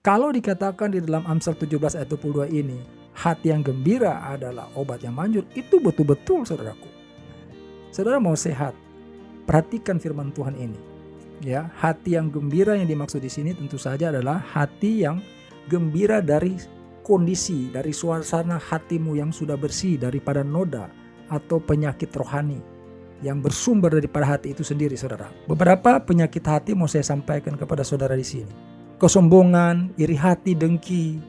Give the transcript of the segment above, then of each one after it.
Kalau dikatakan di dalam Amsal 17 ayat 22 ini, hati yang gembira adalah obat yang manjur, itu betul-betul saudaraku. Saudara mau sehat, perhatikan firman Tuhan ini. Ya, hati yang gembira yang dimaksud di sini tentu saja adalah hati yang gembira dari kondisi, dari suasana hatimu yang sudah bersih daripada noda atau penyakit rohani yang bersumber daripada hati itu sendiri, saudara. Beberapa penyakit hati mau saya sampaikan kepada saudara di sini. Kesombongan, iri hati, dengki,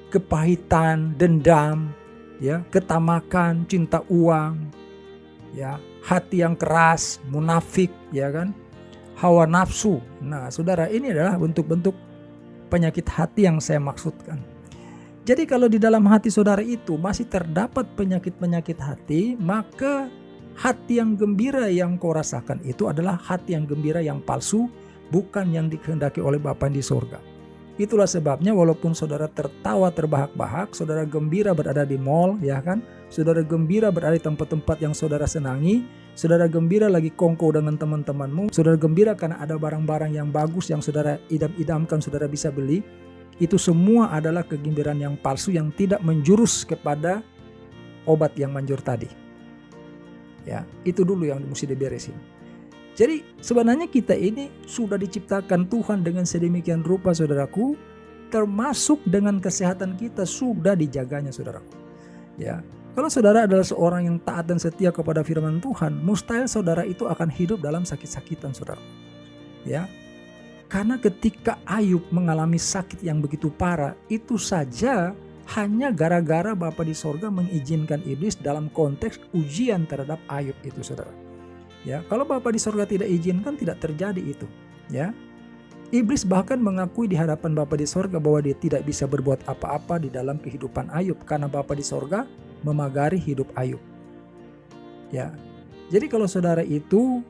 kepahitan, dendam, ya, ketamakan, cinta uang, ya, hati yang keras, munafik, ya kan, hawa nafsu. Nah, saudara, ini adalah bentuk-bentuk penyakit hati yang saya maksudkan. Jadi kalau di dalam hati saudara itu masih terdapat penyakit-penyakit hati, maka hati yang gembira yang kau rasakan itu adalah hati yang gembira yang palsu, bukan yang dikehendaki oleh Bapa di sorga. Itulah sebabnya walaupun saudara tertawa terbahak-bahak, saudara gembira berada di mall, ya kan, saudara gembira berada di tempat-tempat yang saudara senangi, saudara gembira lagi kongko dengan teman-temanmu, saudara gembira karena ada barang-barang yang bagus yang saudara idam-idamkan saudara bisa beli, itu semua adalah kegembiraan yang palsu yang tidak menjurus kepada obat yang manjur tadi. Ya, itu dulu yang mesti diberesin. Jadi sebenarnya kita ini sudah diciptakan Tuhan dengan sedemikian rupa, saudaraku, termasuk dengan kesehatan kita sudah dijaganya, saudaraku. Ya, kalau saudara adalah seorang yang taat dan setia kepada firman Tuhan, mustahil saudara itu akan hidup dalam sakit-sakitan, saudara. Ya, karena ketika Ayub mengalami sakit yang begitu parah, itu saja hanya gara-gara Bapa di sorga mengizinkan iblis dalam konteks ujian terhadap Ayub itu, saudara. Ya, kalau Bapa di sorga tidak izinkan, tidak terjadi itu. Ya, iblis bahkan mengakui di hadapan Bapa di sorga bahwa dia tidak bisa berbuat apa-apa di dalam kehidupan Ayub karena Bapa di sorga memagari hidup Ayub. Ya, jadi kalau saudara itu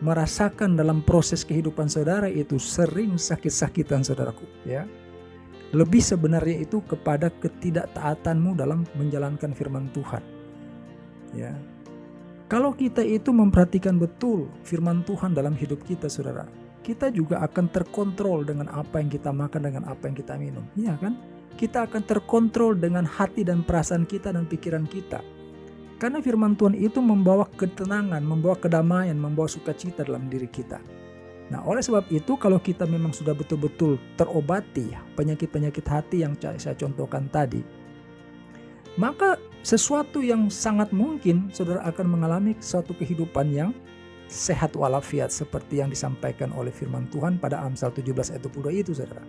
merasakan dalam proses kehidupan saudara itu sering sakit-sakitan, saudaraku, ya, lebih sebenarnya itu kepada ketidaktaatanmu dalam menjalankan firman Tuhan. Ya, kalau kita itu memperhatikan betul firman Tuhan dalam hidup kita, saudara, kita juga akan terkontrol dengan apa yang kita makan, dengan apa yang kita minum, iya kan? Kita akan terkontrol dengan hati dan perasaan kita dan pikiran kita. Karena firman Tuhan itu membawa ketenangan, membawa kedamaian, membawa sukacita dalam diri kita. Nah, oleh sebab itu kalau kita memang sudah betul-betul terobati penyakit-penyakit hati yang saya contohkan tadi, maka sesuatu yang sangat mungkin saudara akan mengalami suatu kehidupan yang sehat walafiat seperti yang disampaikan oleh firman Tuhan pada Amsal 17 ayat 22 itu, saudara.